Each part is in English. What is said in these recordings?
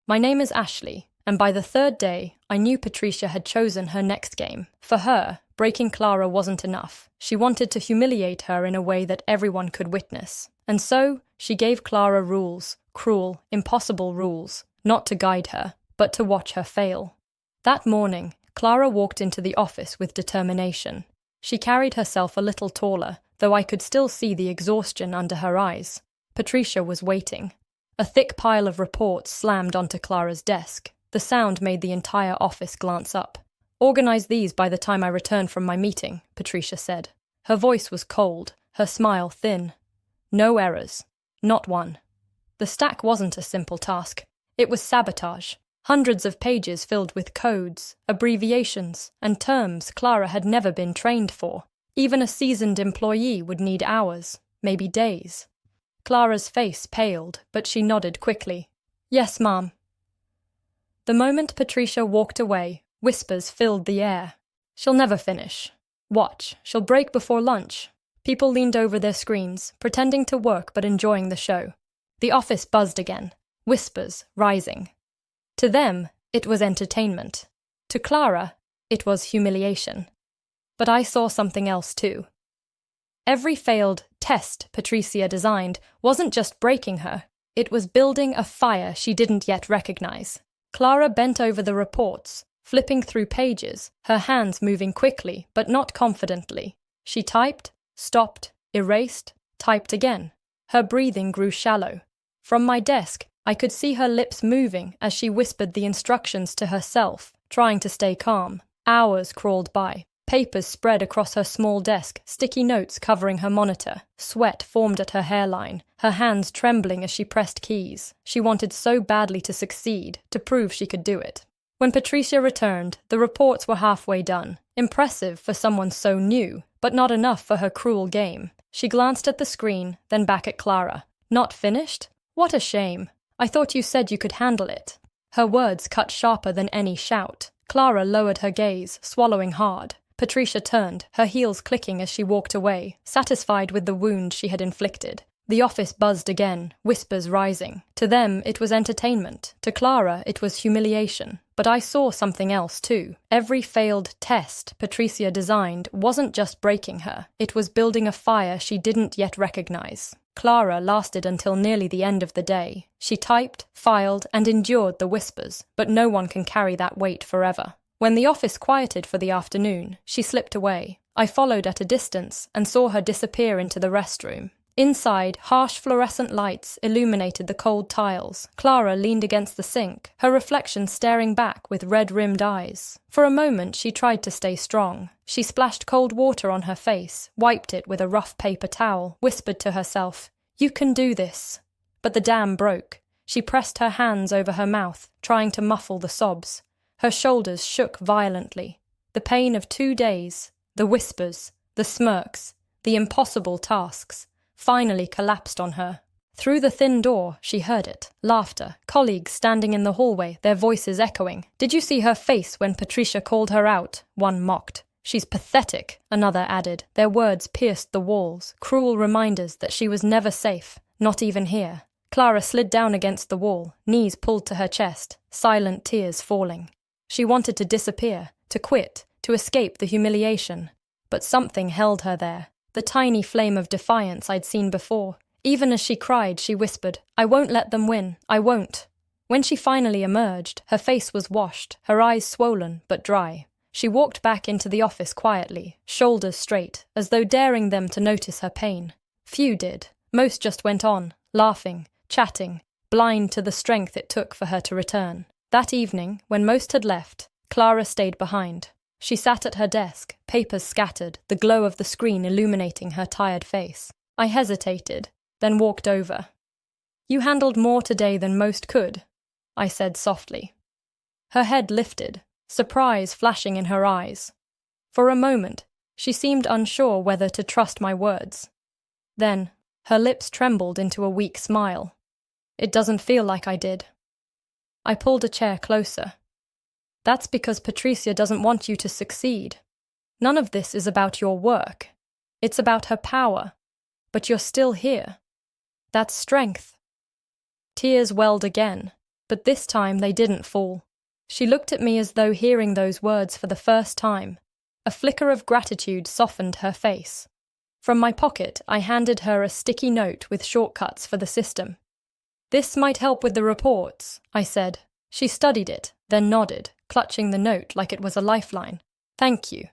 My name is Ashley, and by the third day, I knew Patricia had chosen her next game. For her, breaking Clara wasn't enough. She wanted to humiliate her in a way that everyone could witness. And so, she gave Clara rules, cruel, impossible rules, not to guide her, but to watch her fail. That morning, Clara walked into the office with determination. She carried herself a little taller, though I could still see the exhaustion under her eyes. Patricia was waiting. A thick pile of reports slammed onto Clara's desk. The sound made the entire office glance up. "Organize these by the time I return from my meeting," Patricia said. Her voice was cold, her smile thin. No errors. Not one. The stack wasn't a simple task. It was sabotage. Hundreds of pages filled with codes, abbreviations, and terms Clara had never been trained for. Even a seasoned employee would need hours, maybe days. Clara's face paled, but she nodded quickly. "Yes, ma'am." The moment Patricia walked away, whispers filled the air. "She'll never finish. Watch, she'll break before lunch." People leaned over their screens, pretending to work but enjoying the show. The office buzzed again, whispers rising. To them, it was entertainment. To Clara, it was humiliation. But I saw something else too. Every failed test Patricia designed wasn't just breaking her, it was building a fire she didn't yet recognize. Clara bent over the reports, flipping through pages, her hands moving quickly but not confidently. She typed, stopped, erased, typed again. Her breathing grew shallow. From my desk, I could see her lips moving as she whispered the instructions to herself, trying to stay calm. Hours crawled by. Papers spread across her small desk, sticky notes covering her monitor. Sweat formed at her hairline, her hands trembling as she pressed keys. She wanted so badly to succeed, to prove she could do it. When Patricia returned, the reports were halfway done. Impressive for someone so new, but not enough for her cruel game. She glanced at the screen, then back at Clara. "Not finished? What a shame. I thought you said you could handle it." Her words cut sharper than any shout. Clara lowered her gaze, swallowing hard. Patricia turned, her heels clicking as she walked away, satisfied with the wound she had inflicted. The office buzzed again, whispers rising. To them, it was entertainment. To Clara, it was humiliation. But I saw something else too. Every failed test Patricia designed wasn't just breaking her. It was building a fire she didn't yet recognize. Clara lasted until nearly the end of the day. She typed, filed, and endured the whispers, but no one can carry that weight forever. When the office quieted for the afternoon, she slipped away. I followed at a distance and saw her disappear into the restroom. Inside, harsh fluorescent lights illuminated the cold tiles. Clara leaned against the sink, her reflection staring back with red-rimmed eyes. For a moment, she tried to stay strong. She splashed cold water on her face, wiped it with a rough paper towel, whispered to herself, "You can do this." But the dam broke. She pressed her hands over her mouth, trying to muffle the sobs. Her shoulders shook violently. The pain of 2 days, the whispers, the smirks, the impossible tasks, finally collapsed on her. Through the thin door, she heard it. Laughter, colleagues standing in the hallway, their voices echoing. "Did you see her face when Patricia called her out?" one mocked. "She's pathetic," another added. Their words pierced the walls, cruel reminders that she was never safe, not even here. Clara slid down against the wall, knees pulled to her chest, silent tears falling. She wanted to disappear, to quit, to escape the humiliation. But something held her there, the tiny flame of defiance I'd seen before. Even as she cried, she whispered, "I won't let them win, I won't." When she finally emerged, her face was washed, her eyes swollen but dry. She walked back into the office quietly, shoulders straight, as though daring them to notice her pain. Few did. Most just went on, laughing, chatting, blind to the strength it took for her to return. That evening, when most had left, Clara stayed behind. She sat at her desk, papers scattered, the glow of the screen illuminating her tired face. I hesitated, then walked over. "You handled more today than most could," I said softly. Her head lifted, surprise flashing in her eyes. For a moment, she seemed unsure whether to trust my words. Then, her lips trembled into a weak smile. "It doesn't feel like I did." I pulled a chair closer. "That's because Patricia doesn't want you to succeed. None of this is about your work. It's about her power. But you're still here. That's strength." Tears welled again. But this time they didn't fall. She looked at me as though hearing those words for the first time. A flicker of gratitude softened her face. From my pocket, I handed her a sticky note with shortcuts for the system. "This might help with the reports," I said. She studied it, then nodded, clutching the note like it was a lifeline. "Thank you."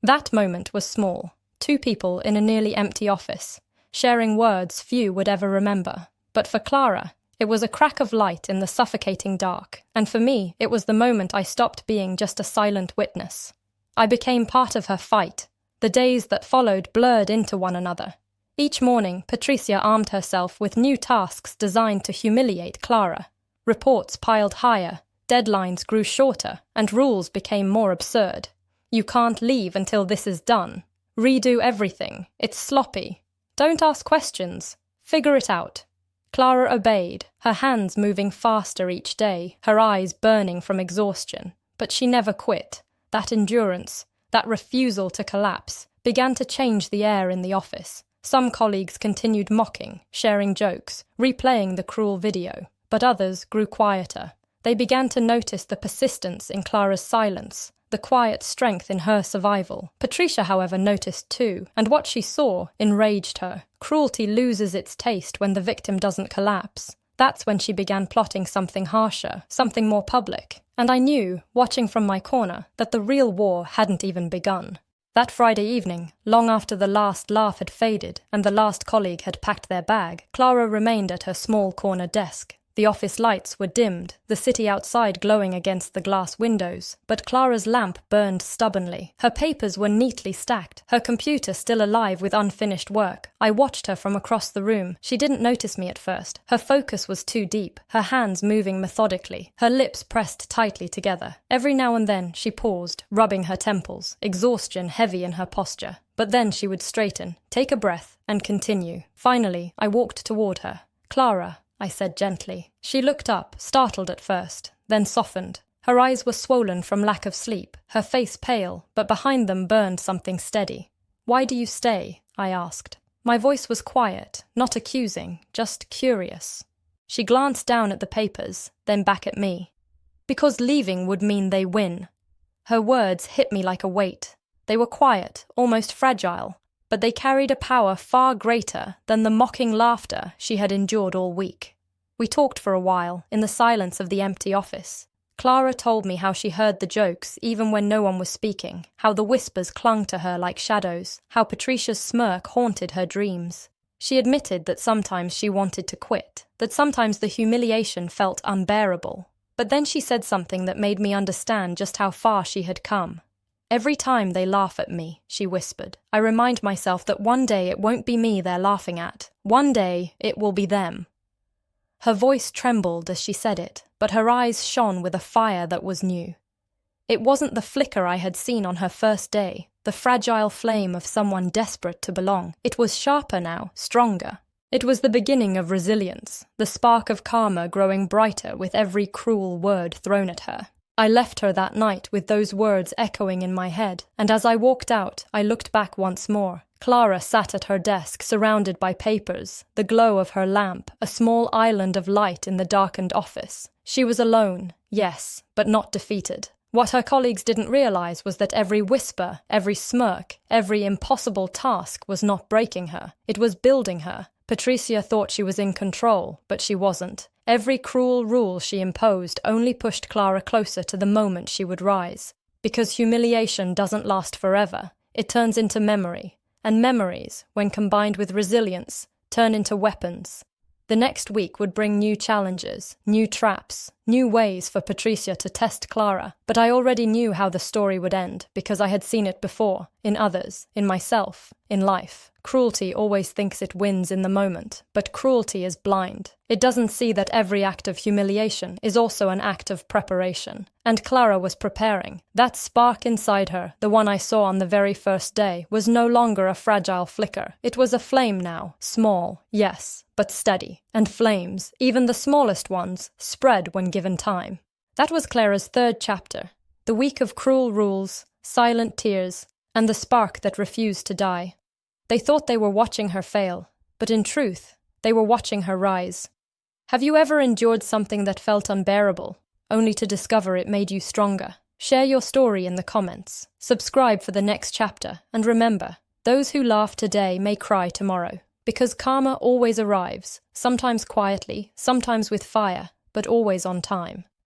That moment was small. 2 people in a nearly empty office, sharing words few would ever remember. But for Clara, it was a crack of light in the suffocating dark, and for me, it was the moment I stopped being just a silent witness. I became part of her fight. The days that followed blurred into one another. Each morning, Patricia armed herself with new tasks designed to humiliate Clara. Reports piled higher, deadlines grew shorter, and rules became more absurd. "You can't leave until this is done. Redo everything. It's sloppy. Don't ask questions. Figure it out." Clara obeyed, her hands moving faster each day, her eyes burning from exhaustion. But she never quit. That endurance, that refusal to collapse, began to change the air in the office. Some colleagues continued mocking, sharing jokes, replaying the cruel video. But others grew quieter. They began to notice the persistence in Clara's silence, the quiet strength in her survival. Patricia, however, noticed too, and what she saw enraged her. Cruelty loses its taste when the victim doesn't collapse. That's when she began plotting something harsher, something more public. And I knew, watching from my corner, that the real war hadn't even begun. That Friday evening, long after the last laugh had faded and the last colleague had packed their bag, Clara remained at her small corner desk. The office lights were dimmed, the city outside glowing against the glass windows, but Clara's lamp burned stubbornly. Her papers were neatly stacked, her computer still alive with unfinished work. I watched her from across the room. She didn't notice me at first. Her focus was too deep, her hands moving methodically, her lips pressed tightly together. Every now and then she paused, rubbing her temples, exhaustion heavy in her posture. But then she would straighten, take a breath, and continue. Finally, I walked toward her. "Clara," I said gently. She looked up, startled at first, then softened. Her eyes were swollen from lack of sleep, her face pale, but behind them burned something steady. "Why do you stay?" I asked. My voice was quiet, not accusing, just curious. She glanced down at the papers, then back at me. "Because leaving would mean they win." Her words hit me like a weight. They were quiet, almost fragile, but they carried a power far greater than the mocking laughter she had endured all week. We talked for a while, in the silence of the empty office. Clara told me how she heard the jokes even when no one was speaking, how the whispers clung to her like shadows, how Patricia's smirk haunted her dreams. She admitted that sometimes she wanted to quit, that sometimes the humiliation felt unbearable. But then she said something that made me understand just how far she had come. "Every time they laugh at me," she whispered, "I remind myself that one day it won't be me they're laughing at. One day it will be them." Her voice trembled as she said it, but her eyes shone with a fire that was new. It wasn't the flicker I had seen on her first day, the fragile flame of someone desperate to belong. It was sharper now, stronger. It was the beginning of resilience, the spark of karma growing brighter with every cruel word thrown at her. I left her that night with those words echoing in my head, and as I walked out, I looked back once more. Clara sat at her desk, surrounded by papers, the glow of her lamp, a small island of light in the darkened office. She was alone, yes, but not defeated. What her colleagues didn't realize was that every whisper, every smirk, every impossible task was not breaking her. It was building her. Patricia thought she was in control, but she wasn't. Every cruel rule she imposed only pushed Clara closer to the moment she would rise. Because humiliation doesn't last forever, it turns into memory. And memories, when combined with resilience, turn into weapons. The next week would bring new challenges, new traps, new ways for Patricia to test Clara. But I already knew how the story would end, because I had seen it before, in others, in myself, in life. Cruelty always thinks it wins in the moment, but cruelty is blind. It doesn't see that every act of humiliation is also an act of preparation. And Clara was preparing. That spark inside her, the one I saw on the very first day, was no longer a fragile flicker. It was a flame now, small, yes, but steady. And flames, even the smallest ones, spread when given time. That was Clara's 3rd chapter. The week of cruel rules, silent tears, and the spark that refused to die. They thought they were watching her fail, but in truth, they were watching her rise. Have you ever endured something that felt unbearable, only to discover it made you stronger? Share your story in the comments. Subscribe for the next chapter, and remember, those who laugh today may cry tomorrow. Because karma always arrives, sometimes quietly, sometimes with fire, but always on time.